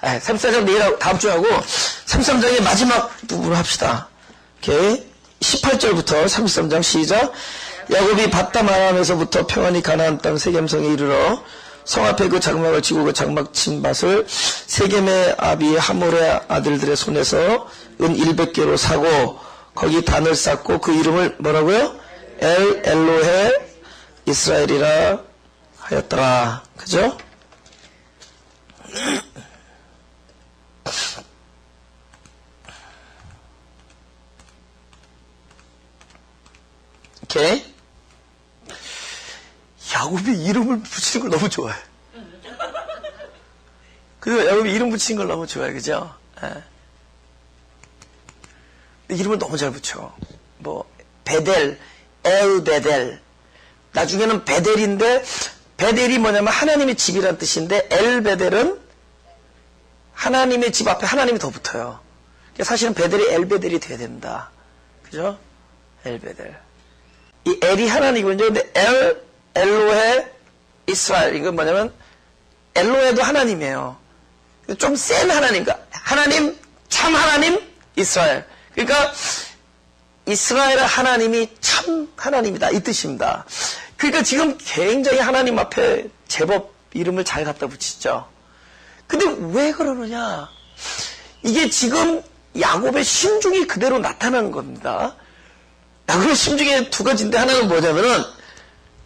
34장 내일 다음 주에 하고 33장의 마지막 부분을 합시다. 오케이. 18절부터 33장 시작. 야곱이 바담 아람에서부터 평안히 가나안 땅 세겜성에 이르러 성 앞에 그 장막을 치고 그 장막 친 밭을 세겜의 아비 하몰의 아들들의 손에서 은 100개로 사고 거기 단을 쌓고 그 이름을 뭐라고요? 엘로헤 이스라엘이라 하였더라. 그죠? 오케이. 야곱이 이름을 붙이는 걸 너무 좋아해. 그리고 야곱이 이름 붙이는 걸 너무 좋아해. 그죠? 예. 이름을 너무 잘 붙여. 뭐 베델, 엘베델. 나중에는 베델인데 베델이 뭐냐면 하나님의 집이란 뜻인데 엘베델은 하나님의 집 앞에 하나님이 더 붙어요. 사실은 베델이 엘베델이 돼야 된다. 그죠? 엘베델. 이 엘이 하나님이군요. 근데 엘로헤 이스라엘. 이건 뭐냐면 엘로헤도 하나님이에요. 좀 센 하나님. 그러니까 하나님, 참 하나님, 이스라엘. 그러니까 이스라엘의 하나님이 참 하나님이다. 이 뜻입니다. 그러니까 지금 굉장히 하나님 앞에 제법 이름을 잘 갖다 붙이죠. 근데 왜 그러느냐? 이게 지금 야곱의 심중이 그대로 나타나는 겁니다. 야곱의 심중에 두 가지인데 하나는 뭐냐면은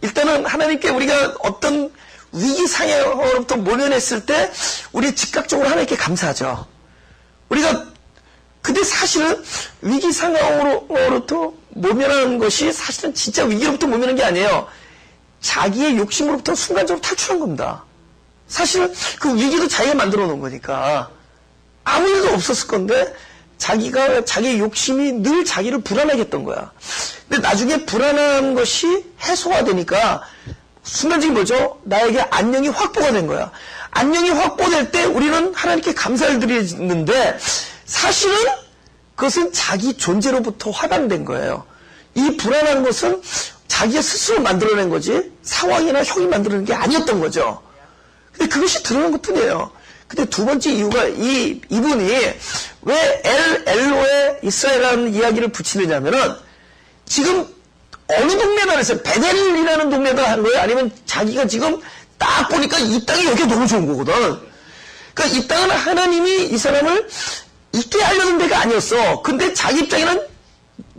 일단은 하나님께 우리가 어떤 위기 상황으로부터 모면했을 때 우리 즉각적으로 하나님께 감사하죠. 우리가 근데 사실은 위기 상황으로부터 모면하는 것이 사실은 진짜 위기로부터 모면한 게 아니에요. 자기의 욕심으로부터 순간적으로 탈출한 겁니다. 사실은 그 위기도 자기가 만들어 놓은 거니까 아무 일도 없었을 건데 자기의 욕심이 늘 자기를 불안하게 했던 거야. 근데 나중에 불안한 것이 해소가 되니까 순간적인 뭐죠? 나에게 안녕이 확보가 된 거야. 안녕이 확보될 때 우리는 하나님께 감사를 드리는데 사실은 그것은 자기 존재로부터 화단된 거예요. 이 불안한 것은 자기가 스스로 만들어낸 거지 상황이나 형이 만들어낸 게 아니었던 거죠. 근데 그것이 드러난 것뿐이에요. 근데 두 번째 이유가 이분이 왜 엘로에 이스라엘이라는 이야기를 붙이느냐면은 지금 어느 동네다 그랬어요? 베델이라는 동네다 한 거예요? 아니면 자기가 지금 딱 보니까 이 땅이 여기가 너무 좋은 거거든. 그러니까 이 땅은 하나님이 이 사람을 있게 하려는 데가 아니었어. 근데 자기 입장에는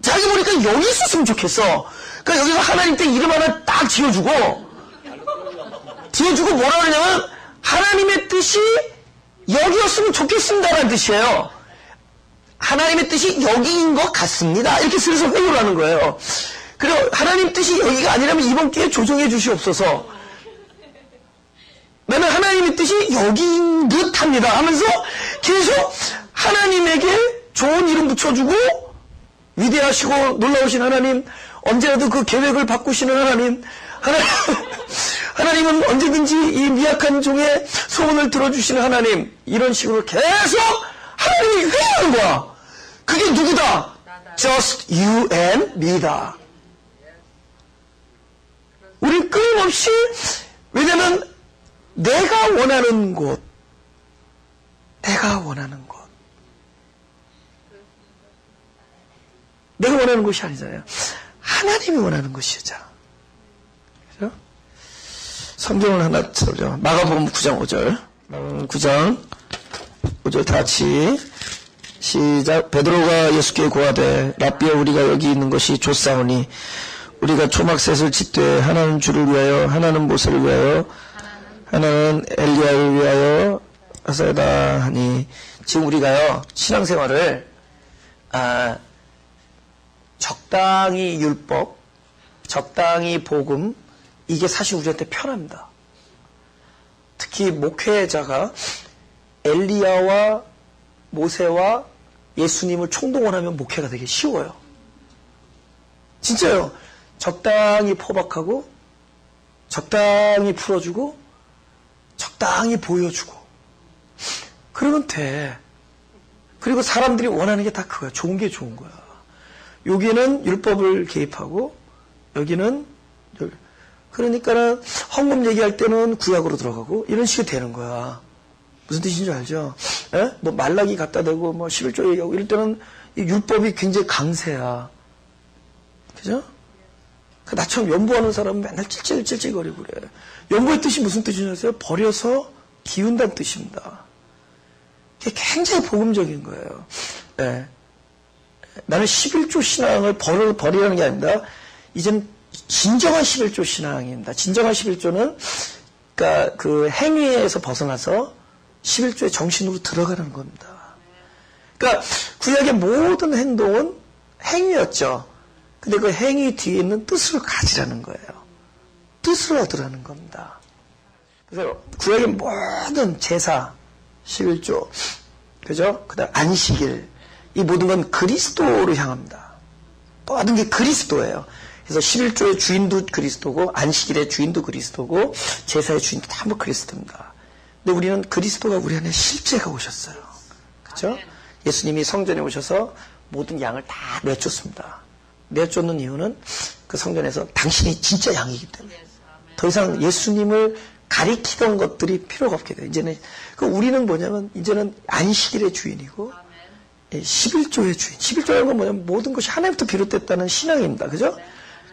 자기 보니까 여기 있었으면 좋겠어. 그러니까 여기서 하나님 때 이름 하나 딱 지어주고 뭐라 그러냐면 하나님의 뜻이 여기였으면 좋겠습니다라는 뜻이에요. 하나님의 뜻이 여기인 것 같습니다. 이렇게 슬슬 회유를 하는 거예요. 그리고 하나님 뜻이 여기가 아니라면 이번 기회에 조정해 주시옵소서. 나는 하나님의 뜻이 여기인 듯 합니다 하면서 계속 하나님에게 좋은 이름 붙여주고 위대하시고 놀라우신 하나님, 언제라도 그 계획을 바꾸시는 하나님은 언제든지 이 미약한 종의 소원을 들어주시는 하나님, 이런 식으로 계속 하나님이 회유하는 거야. 그게 누구다? Just you and me다. 우린 끊임없이, 왜냐면 내가 원하는 곳, 내가 원하는 곳이 아니잖아요. 하나님이 원하는 것이죠. 그죠? 성경을 하나 쳐보죠. 마가복음 9장 5절. 9장 5절 다 같이 시작. 베드로가 예수께 고하되 라삐여 우리가 여기 있는 것이 좋사오니 우리가 초막셋을 짓되 하나는 주를 위하여 하나는 모세를 위하여 하나는 엘리야를 위하여 하사이다 하니, 지금 우리가요 신앙생활을 적당히 율법, 적당히 복음, 이게 사실 우리한테 편합니다. 특히 목회자가 엘리야와 모세와 예수님을 총동원하면 목회가 되게 쉬워요. 진짜요. 적당히 포박하고 적당히 풀어주고 적당히 보여주고 그러면 돼. 그리고 사람들이 원하는 게 다 그거야. 좋은 게 좋은 거야. 여기는 율법을 개입하고 여기는 그러니까는 헌금 얘기할 때는 구약으로 들어가고 이런 식이 되는 거야. 무슨 뜻인지 알죠? 에? 뭐 말라기 갖다 대고 뭐 11조 얘기하고 이럴 때는 이 율법이 굉장히 강세야. 그죠? 나처럼 연보하는 사람은 맨날 찔찔거리고 그래. 연보의 뜻이 무슨 뜻인지 아세요? 버려서 기운다는 뜻입니다. 그게 굉장히 복음적인 거예요. 네. 나는 11조 신앙을 버리라는 게 아닙니다. 이제는 진정한 11조 신앙입니다. 진정한 11조는 그러니까 그 행위에서 벗어나서 11조의 정신으로 들어가는 겁니다. 그러니까 구약의 모든 행동은 행위였죠. 근데 그 행위 뒤에 있는 뜻을 가지라는 거예요. 뜻을 얻으라는 겁니다. 그래서 구약의 모든 제사, 11조, 그죠? 그 다음 안식일, 이 모든 건 그리스도로 향합니다. 모든 게 그리스도예요. 그래서 11조의 주인도 그리스도고, 안식일의 주인도 그리스도고, 제사의 주인도 다 뭐 그리스도입니다. 근데 우리는 그리스도가 우리 안에 실제가 오셨어요. 그죠? 예수님이 성전에 오셔서 모든 양을 다 내쫓습니다. 내쫓는 이유는 그 성전에서 당신이 진짜 양이기 때문에 더 이상 예수님을 가리키던 것들이 필요가 없게 돼요. 이제는 우리는 뭐냐면 이제는 안식일의 주인이고 11조의 주인. 11조라는 건 뭐냐면 모든 것이 하나님부터 비롯됐다는 신앙입니다. 그죠?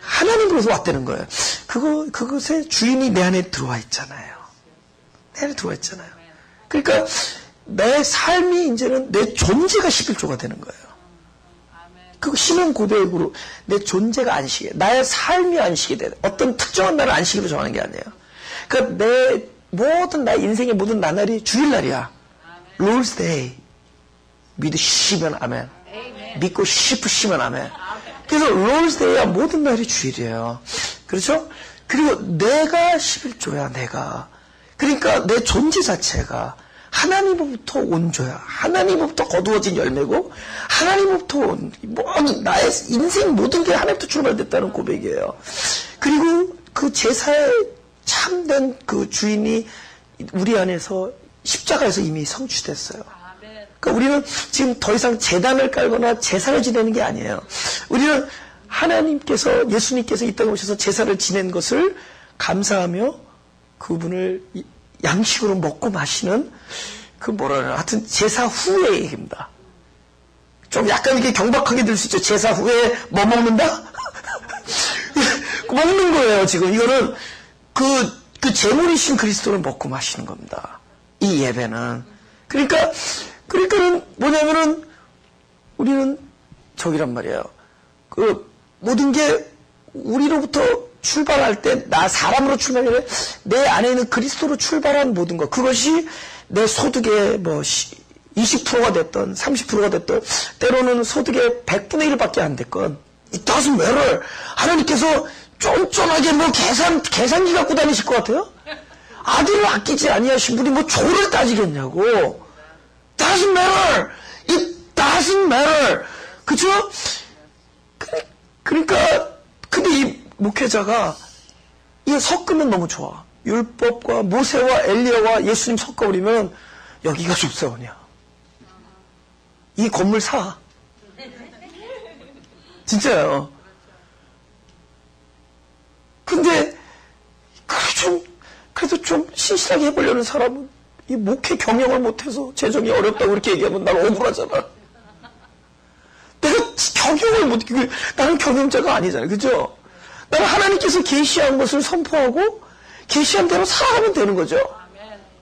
하나님으로서 왔다는 거예요. 그것의 주인이 내 안에 들어와 있잖아요. 내 안에 들어와 있잖아요. 그러니까 내 삶이 이제는 내 존재가 11조가 되는 거예요. 그 신앙 고백으로 내 존재가 안식이에요. 나의 삶이 안식이 돼. 어떤 특정한 날을 안식으로 정하는 게 아니에요. 그러니까 나의 인생의 모든 나날이 주일날이야. Lord's Day. 믿으시면 아멘. 믿고 싶으시면 아멘. 그래서 Lord's Day야 모든 날이 주일이에요. 그렇죠? 그리고 내가 11조야, 내가. 그러니까 내 존재 자체가 하나님으로부터 온 조야. 하나님으로부터 거두어진 열매고 하나님으로부터 온 나의 인생 모든 게 하나님부터 출발됐다는 고백이에요. 그리고 그 제사의 참된 그 주인이 우리 안에서 십자가에서 이미 성취됐어요. 그러니까 우리는 지금 더 이상 제단을 깔거나 제사를 지내는 게 아니에요. 우리는 하나님께서, 예수님께서 이 땅에 오셔서 제사를 지낸 것을 감사하며 그분을 양식으로 먹고 마시는 그 뭐라 그러나 하여튼 제사 후의 얘기입니다. 좀 약간 이렇게 경박하게 들 수 있죠. 제사 후에 뭐 먹는다? 먹는 거예요, 지금. 이거는 그 제물이신 그리스도를 먹고 마시는 겁니다. 이 예배는. 그러니까는 뭐냐면은 우리는 저기란 말이에요. 그 모든 게 우리로부터 출발할 때 나 사람으로 출발해 내 안에 있는 그리스도로 출발한 모든 것 그것이 내 소득의 뭐 20%가 됐던 30%가 됐던 때로는 소득의 100분의 1밖에 안 됐건 It doesn't matter. 하나님께서 쫀쫀하게 뭐 계산기 갖고 다니실 것 같아요? 아들을 아끼지 아니하신 분이 뭐 조를 따지겠냐고. Doesn't matter. It doesn't matter. 그쵸? 그러니까 근데 이 목회자가 이거 섞으면 너무 좋아. 율법과 모세와 엘리야와 예수님 섞어버리면 여기가 숲사원이야. 이 건물 사. 진짜요. 근데 그래도 좀 신실하게 해보려는 사람은 이 목회 경영을 못해서 재정이 어렵다고 그렇게 얘기하면 난 억울하잖아. 내가 경영을 못해. 나는 경영자가 아니잖아요. 그죠? 나는 하나님께서 계시한 것을 선포하고 계시한 대로 살아가면 되는 거죠.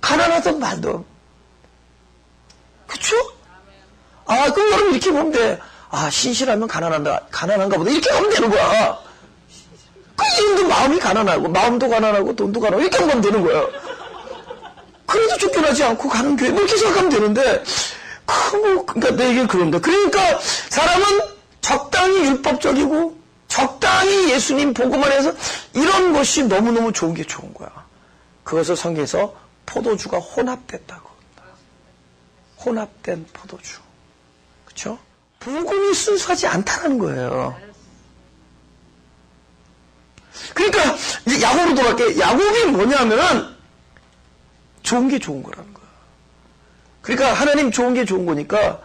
가난하든 말든. 그쵸? 아, 그럼 여러분 이렇게 보면 돼. 아, 신실하면 가난한가 보다. 이렇게 하면 되는 거야. 그 이름도 마음이 가난하고, 마음도 가난하고, 돈도 가난하고, 이렇게 하면 되는 거야. 그래도 쫓겨나지 않고 가는 교회, 뭐 이렇게 생각하면 되는데, 그러니까 내 얘기는 그런다. 그러니까 사람은 적당히 율법적이고, 적당히 예수님 보고만 해서 이런 것이 너무너무 좋은 게 좋은 거야. 그것을 성경에서 포도주가 혼합됐다고 합니다. 혼합된 포도주. 그쵸? 복음이 순수하지 않다는 거예요. 그러니까 이제 야곱으로 돌아갈게. 야곱이 뭐냐면은 좋은 게 좋은 거라는 거야. 그러니까 하나님 좋은 게 좋은 거니까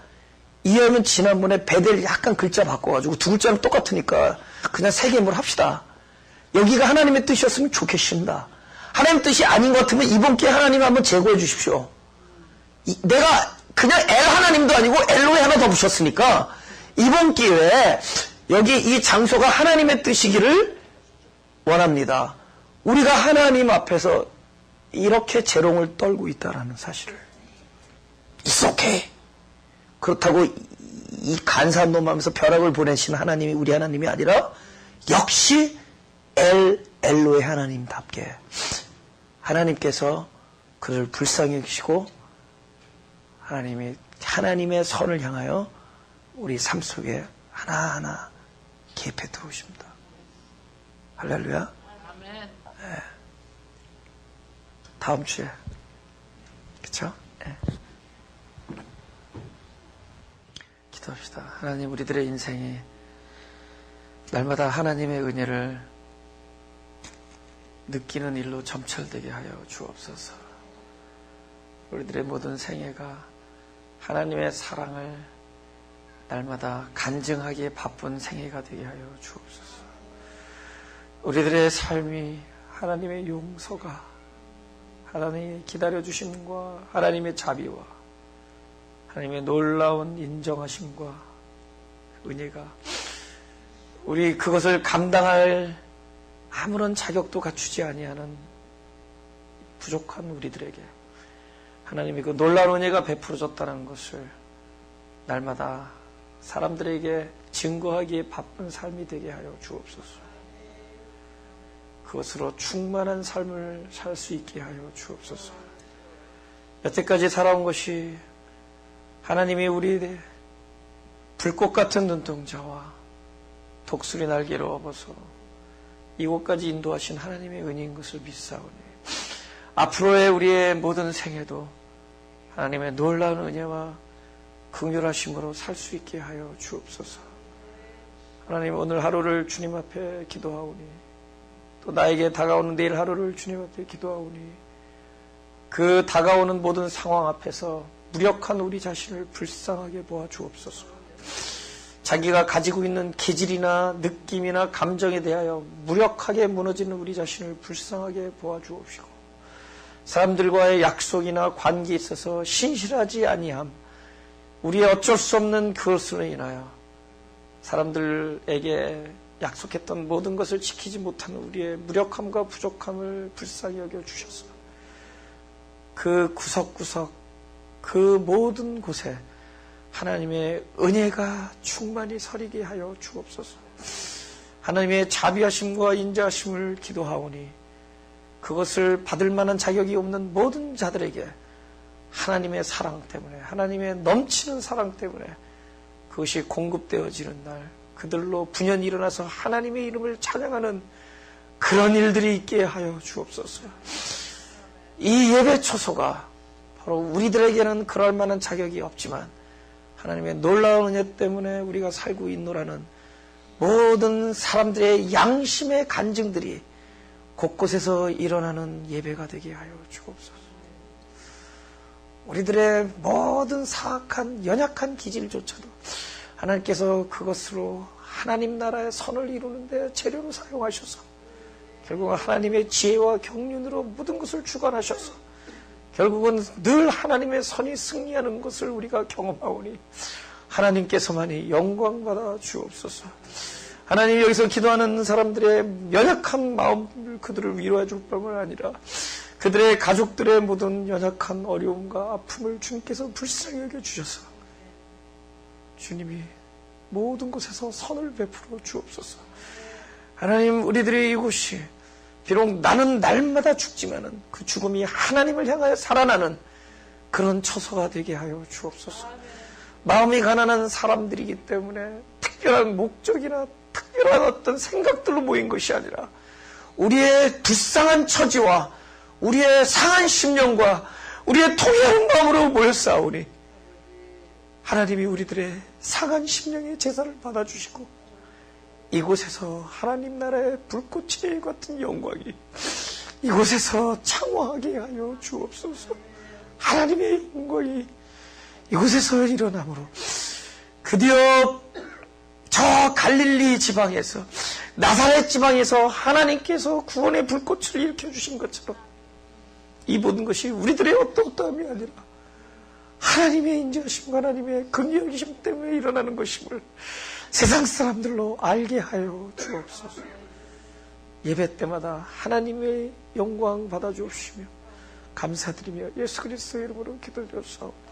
이해하면 지난번에 베델 약간 글자 바꿔가지고 두 글자는 똑같으니까 그냥 세 개물 합시다. 여기가 하나님의 뜻이었으면 좋겠습니다. 하나님 뜻이 아닌 것 같으면 이번 기회에 하나님 한번 제거해 주십시오. 내가 그냥 엘 하나님도 아니고 엘로에 하나 더 붙였으니까 이번 기회에 여기 이 장소가 하나님의 뜻이기를 원합니다. 우리가 하나님 앞에서 이렇게 재롱을 떨고 있다라는 사실을. It's okay. 그렇다고 이 간사한 놈 하면서 벼락을 보내신 하나님이 우리 하나님이 아니라 역시 엘로의 하나님답게 하나님께서 그를 불쌍히 여기시고 하나님의 선을 향하여 우리 삶 속에 하나하나 개입해 들어오십니다. 할렐루야. 네. 다음 주에 그쵸? 네. 기도합시다. 하나님, 우리들의 인생이 날마다 하나님의 은혜를 느끼는 일로 점철되게 하여 주옵소서. 우리들의 모든 생애가 하나님의 사랑을 날마다 간증하기에 바쁜 생애가 되게 하여 주옵소서. 우리들의 삶이 하나님의 용서가, 하나님의 기다려주심과 하나님의 자비와 하나님의 놀라운 인정하심과 은혜가 우리 그것을 감당할 아무런 자격도 갖추지 아니하는 부족한 우리들에게 하나님이 그 놀라운 은혜가 베풀어졌다는 것을 날마다 사람들에게 증거하기에 바쁜 삶이 되게 하여 주옵소서. 그것으로 충만한 삶을 살 수 있게 하여 주옵소서. 여태까지 살아온 것이 하나님이 우리의 불꽃 같은 눈동자와 독수리 날개로 업어서 이곳까지 인도하신 하나님의 은혜인 것을 믿사오니 앞으로의 우리의 모든 생애도 하나님의 놀라운 은혜와 긍휼하심으로 살 수 있게 하여 주옵소서. 하나님, 오늘 하루를 주님 앞에 기도하오니 또 나에게 다가오는 내일 하루를 주님 앞에 기도하오니 그 다가오는 모든 상황 앞에서 무력한 우리 자신을 불쌍하게 보아 주옵소서. 자기가 가지고 있는 기질이나 느낌이나 감정에 대하여 무력하게 무너지는 우리 자신을 불쌍하게 보아 주옵시고, 사람들과의 약속이나 관계에 있어서 신실하지 아니함, 우리의 어쩔 수 없는 그것으로 인하여 사람들에게 약속했던 모든 것을 지키지 못하는 우리의 무력함과 부족함을 불쌍히 여겨 주셔서 그 구석구석 그 모든 곳에 하나님의 은혜가 충만히 서리게 하여 주옵소서. 하나님의 자비하심과 인자하심을 기도하오니 그것을 받을 만한 자격이 없는 모든 자들에게 하나님의 사랑 때문에, 하나님의 넘치는 사랑 때문에 그것이 공급되어지는 날, 그들로 분연히 일어나서 하나님의 이름을 찬양하는 그런 일들이 있게 하여 주옵소서. 이 예배 초소가 바로 우리들에게는 그럴 만한 자격이 없지만 하나님의 놀라운 은혜 때문에 우리가 살고 있노라는 모든 사람들의 양심의 간증들이 곳곳에서 일어나는 예배가 되게 하여 주옵소서. 우리들의 모든 사악한 연약한 기질조차도 하나님께서 그것으로 하나님 나라의 선을 이루는데 재료로 사용하셔서 결국은 하나님의 지혜와 경륜으로 모든 것을 주관하셔서 결국은 늘 하나님의 선이 승리하는 것을 우리가 경험하오니 하나님께서만이 영광받아 주옵소서. 하나님, 여기서 기도하는 사람들의 연약한 마음을 그들을 위로해 줄 뿐만 아니라 그들의 가족들의 모든 연약한 어려움과 아픔을 주님께서 불쌍히 여겨주셔서 주님이 모든 곳에서 선을 베풀어 주옵소서. 하나님, 우리들의 이곳이 비록 나는 날마다 죽지만은 그 죽음이 하나님을 향하여 살아나는 그런 처소가 되게 하여 주옵소서. 마음이 가난한 사람들이기 때문에 특별한 목적이나 특별한 어떤 생각들로 모인 것이 아니라 우리의 불쌍한 처지와 우리의 상한 심령과 우리의 통회하는 마음으로 모였사오니 하나님이 우리들의 상한 심령의 제사를 받아주시고 이곳에서 하나님 나라의 불꽃의 같은 영광이 이곳에서 창화하게 하여 주옵소서. 하나님의 영광이 이곳에서 일어나므로 드디어 저 갈릴리 지방에서 나사렛 지방에서 하나님께서 구원의 불꽃을 일으켜주신 것처럼 이 모든 것이 우리들의 어떠함이 아니라 하나님의 인자하심, 하나님의 긍휼하심 때문에 일어나는 것임을 세상 사람들로 알게 하여 주옵소서. 예배 때마다 하나님의 영광 받아 주옵시며 감사드리며 예수 그리스도의 이름으로 기도드렸사옵나다.